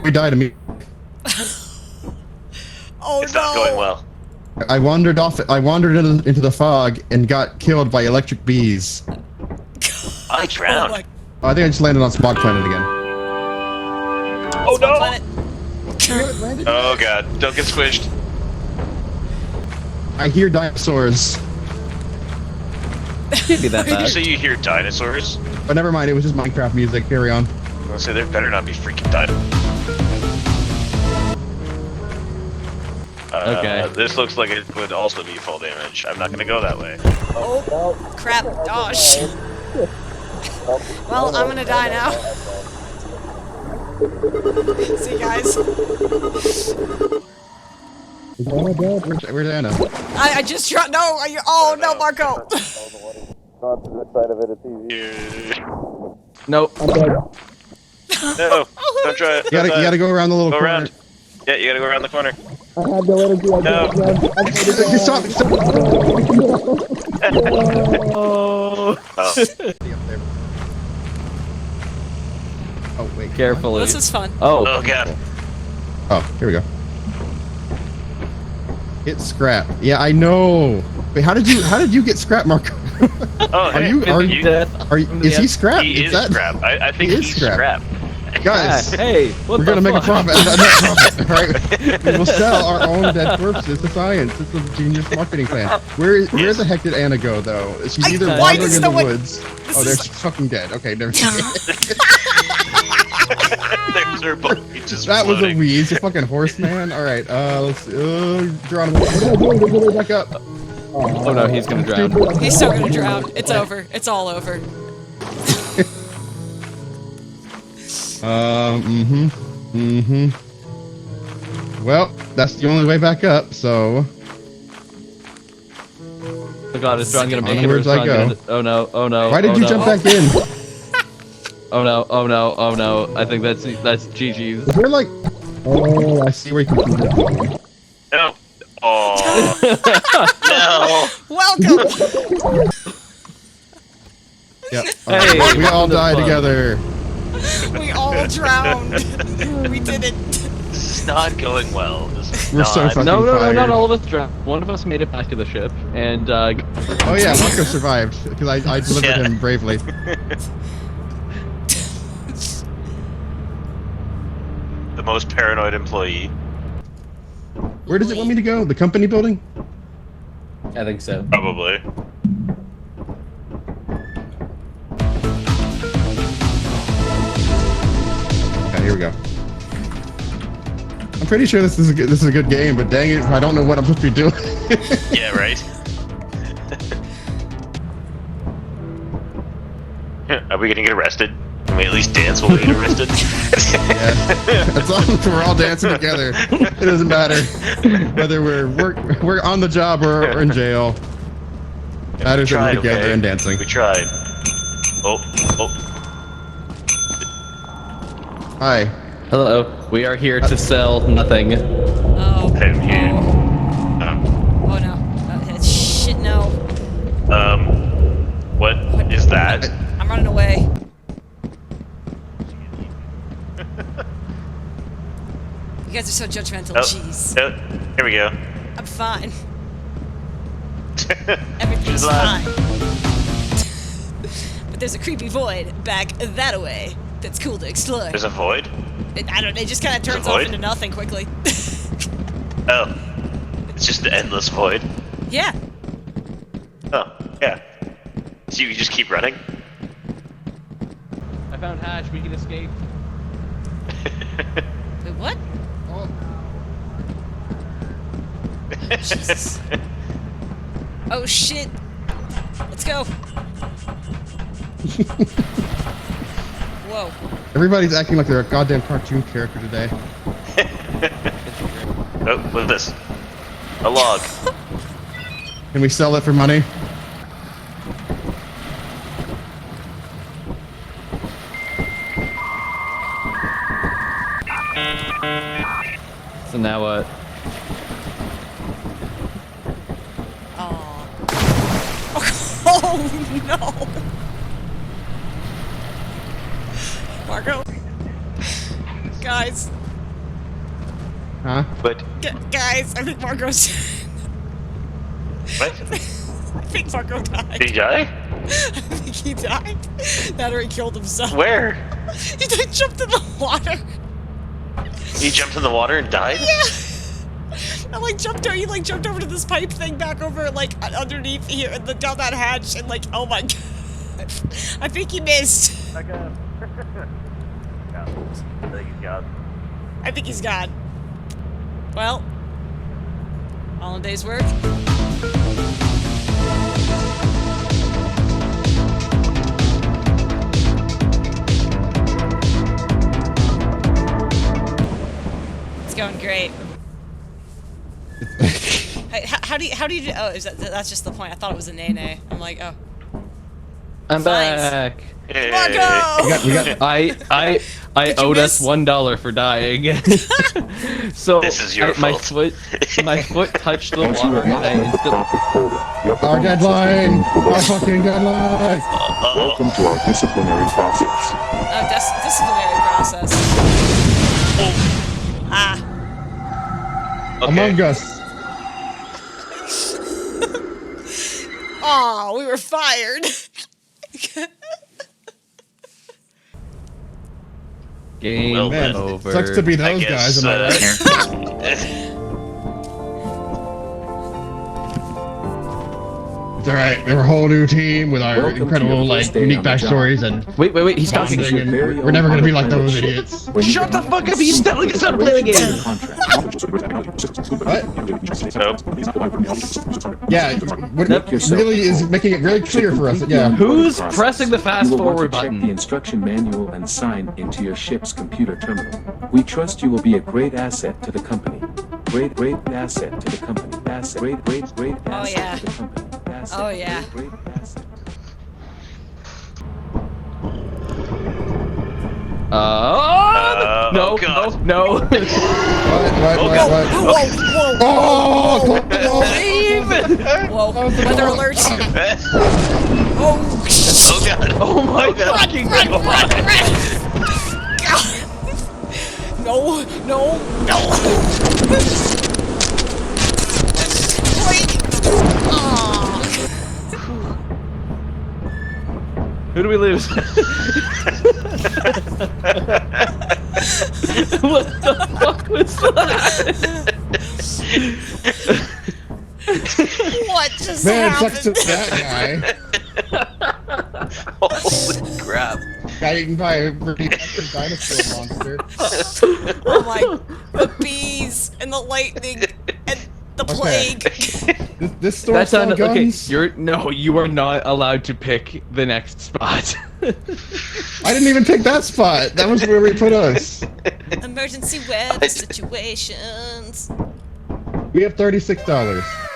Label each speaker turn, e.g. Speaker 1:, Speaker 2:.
Speaker 1: We died immediately.
Speaker 2: Oh
Speaker 3: It's not going well.
Speaker 1: I wandered into the fog and got killed by electric bees.
Speaker 3: I drowned.
Speaker 1: I think I just landed on Smog Planet again.
Speaker 3: Oh no!
Speaker 2: Planet.
Speaker 3: Oh god, don't get squished.
Speaker 1: I hear dinosaurs.
Speaker 4: Can't be that
Speaker 3: Did you
Speaker 4: bad.
Speaker 3: say you hear dinosaurs?
Speaker 1: But never mind, it was just Minecraft music. Carry on.
Speaker 3: I'm gonna say there better not be freaking dinosaurs.
Speaker 4: Okay.
Speaker 3: This looks like it would also be fall damage. I'm not gonna go that way.
Speaker 2: Oh, crap. Oh, shit. Well, I'm gonna die now. See you guys.
Speaker 1: Where's Anna?
Speaker 2: I just dropped. No, oh no, Marco.
Speaker 4: Nope.
Speaker 3: No, don't try it.
Speaker 1: You gotta go around the little
Speaker 3: Go
Speaker 1: corner.
Speaker 3: around. Yeah, you gotta go around the corner. No.
Speaker 1: Stop.
Speaker 4: Oh.
Speaker 3: Oh.
Speaker 1: Oh wait.
Speaker 4: Carefully.
Speaker 2: This is fun.
Speaker 4: Oh.
Speaker 3: Oh god.
Speaker 1: Oh, here we go. Hit scrap. Yeah, I know. Wait, how did you get scrap, Marco?
Speaker 3: Oh, hey.
Speaker 1: Is he scrap?
Speaker 3: He is scrap. I think he's scrap.
Speaker 1: Guys,
Speaker 4: Hey, what
Speaker 1: we're
Speaker 4: the
Speaker 1: gonna make a
Speaker 4: fuck?
Speaker 1: profit. A net profit, right? We will sell our own dead corpses to science. It's a genius marketing plan. Where the heck did Anna go, though? She's either
Speaker 2: why
Speaker 1: wandering
Speaker 2: does
Speaker 1: in the
Speaker 2: no one-
Speaker 1: woods. Oh, there she's fucking dead. Okay, never mind.
Speaker 3: There's her body just
Speaker 1: That was a
Speaker 3: floating.
Speaker 1: wheeze. You fucking horse man. All right, let's see. Geronimo, back up.
Speaker 4: Oh no, he's gonna drown.
Speaker 2: He's still gonna drown. It's over. It's all over.
Speaker 1: Well, that's the only way back up, so...
Speaker 4: Oh god, is John gonna make it? Or
Speaker 1: Onwards
Speaker 4: is
Speaker 1: I
Speaker 4: John
Speaker 1: go.
Speaker 4: gonna... Oh no, oh no.
Speaker 1: Why did you jump back in?
Speaker 4: Oh no, oh no, oh no. I think that's GG's.
Speaker 1: Is there like... Oh, I see where you can do it.
Speaker 3: No. Oh. No.
Speaker 2: Welcome.
Speaker 1: Yep.
Speaker 4: Hey,
Speaker 1: we all died
Speaker 4: fun.
Speaker 1: together.
Speaker 2: We all drowned. We did it.
Speaker 3: This is not going well. This is
Speaker 1: We're
Speaker 3: not.
Speaker 1: so fucking
Speaker 4: No,
Speaker 1: fired.
Speaker 4: not all of us drowned. One of us made it back to the ship, and
Speaker 1: Oh yeah, Marco survived, because I delivered
Speaker 3: Yeah.
Speaker 1: him bravely.
Speaker 3: The most paranoid employee.
Speaker 1: Where does it want me to go? The company building?
Speaker 4: I think so.
Speaker 3: Probably.
Speaker 1: Okay, here we go. I'm pretty sure this is a good game, but dang it, I don't know what I'm supposed to be doing.
Speaker 3: Yeah, right? Are we gonna get arrested? Can we at least dance while we get arrested?
Speaker 1: Yeah. As long as we're all dancing together, it doesn't matter whether we're on the job or in jail. Matters that we're together
Speaker 3: okay?
Speaker 1: and dancing.
Speaker 3: We tried. Oh, oh.
Speaker 1: Hi.
Speaker 4: Hello. We are here to sell nothing.
Speaker 2: Oh.
Speaker 3: Have you?
Speaker 2: Oh no. Shit no.
Speaker 3: What is that?
Speaker 2: I'm running away. You guys are so judgmental.
Speaker 3: Oh,
Speaker 2: Jeez.
Speaker 3: oh, here we go.
Speaker 2: I'm fine. Everything's
Speaker 3: She's alive.
Speaker 2: fine. But there's a creepy void back that way that's cool to explore.
Speaker 3: There's a void?
Speaker 2: I don't know, it just kind of
Speaker 3: There's a
Speaker 2: turns off
Speaker 3: void?
Speaker 2: into nothing quickly.
Speaker 3: Oh. It's just an endless void.
Speaker 2: Yeah.
Speaker 3: Oh, yeah. So you just keep running?
Speaker 4: I found Hash. We can escape.
Speaker 2: Wait, what?
Speaker 1: Oh.
Speaker 2: Jesus. Oh shit. Let's go. Whoa.
Speaker 1: Everybody's acting like they're a goddamn cartoon character today.
Speaker 3: Oh, what's this? A log.
Speaker 1: Can we sell it for money?
Speaker 4: So now what?
Speaker 2: Oh no. Marco. Guys.
Speaker 1: Huh?
Speaker 3: But
Speaker 2: Guys, I think Marco's.
Speaker 3: what?
Speaker 2: I think Marco died.
Speaker 3: Did he die?
Speaker 2: I think he died. That or he killed himself.
Speaker 3: Where?
Speaker 2: He jumped in the water.
Speaker 3: He jumped in the water and died?
Speaker 2: Yeah. I like jumped over. He like jumped over to this pipe thing back over like underneath here and down that hatch and like oh my god. I think he missed.
Speaker 3: I got him. I think he's gone.
Speaker 2: I think he's gone. Well, all in a day's work. It's going great. Hey, how do you do? Oh, that's just the point. I thought it was a nay. I'm like, oh.
Speaker 4: I'm
Speaker 2: Nice.
Speaker 4: back.
Speaker 3: Hey.
Speaker 2: Marco!
Speaker 1: We got
Speaker 4: I
Speaker 2: Did you
Speaker 4: owed us
Speaker 2: miss?
Speaker 4: $1 for dying. So
Speaker 3: This is your
Speaker 4: my
Speaker 3: fault.
Speaker 4: foot touched the water and I instantly.
Speaker 1: our deadline. Our fucking deadline.
Speaker 5: Welcome to our disciplinary process.
Speaker 2: Oh, disciplinary process. Ah.
Speaker 3: Okay.
Speaker 1: Among Us.
Speaker 2: Oh, we were fired.
Speaker 4: Game
Speaker 3: Well,
Speaker 1: Man,
Speaker 4: over.
Speaker 1: sucks to be
Speaker 3: I
Speaker 1: those
Speaker 3: guess,
Speaker 1: guys, am I right? It's alright, we're a whole new team with our
Speaker 5: Welcome to
Speaker 1: incredible,
Speaker 5: your
Speaker 1: like,
Speaker 5: first day
Speaker 1: unique
Speaker 5: on the job.
Speaker 1: backstories and
Speaker 4: Wait, he's talking.
Speaker 1: bonding, and we're never gonna be like those idiots.
Speaker 4: Shut the fuck up! He's telling us how to play the game.
Speaker 1: Yeah, what really is making it really clear for us. Yeah.
Speaker 4: Who's pressing the fast
Speaker 5: You will want
Speaker 4: forward
Speaker 5: to check the
Speaker 4: button?
Speaker 5: instruction manual and sign into your ship's computer terminal. We trust you will be a great asset to the company. Great asset to the company. Asset. Great
Speaker 2: Oh,
Speaker 5: asset
Speaker 2: yeah.
Speaker 5: to the company. Asset.
Speaker 2: Oh, yeah.
Speaker 5: Great asset.
Speaker 4: No,
Speaker 3: God.
Speaker 4: no.
Speaker 1: What?
Speaker 2: Whoa,
Speaker 1: Oh!
Speaker 2: whoa, weather alert. Oh, shit.
Speaker 3: Oh god.
Speaker 4: Oh my
Speaker 3: God.
Speaker 4: fucking
Speaker 2: Run.
Speaker 4: god!
Speaker 2: God. No. Wait. Aw.
Speaker 4: Who do we lose? What the fuck was that?
Speaker 2: What just
Speaker 1: Man, sucks to
Speaker 2: happened?
Speaker 1: that guy.
Speaker 3: Holy crap.
Speaker 1: Got eaten by a radioactive dinosaur monster.
Speaker 2: Oh my, the bees and the lightning and the plague.
Speaker 1: This store
Speaker 4: That's
Speaker 1: sells
Speaker 4: not okay.
Speaker 1: guns?
Speaker 4: You are not allowed to pick the next spot.
Speaker 1: I didn't even pick that spot. That was where we put us.
Speaker 2: Emergency weather situations.
Speaker 1: We have $36.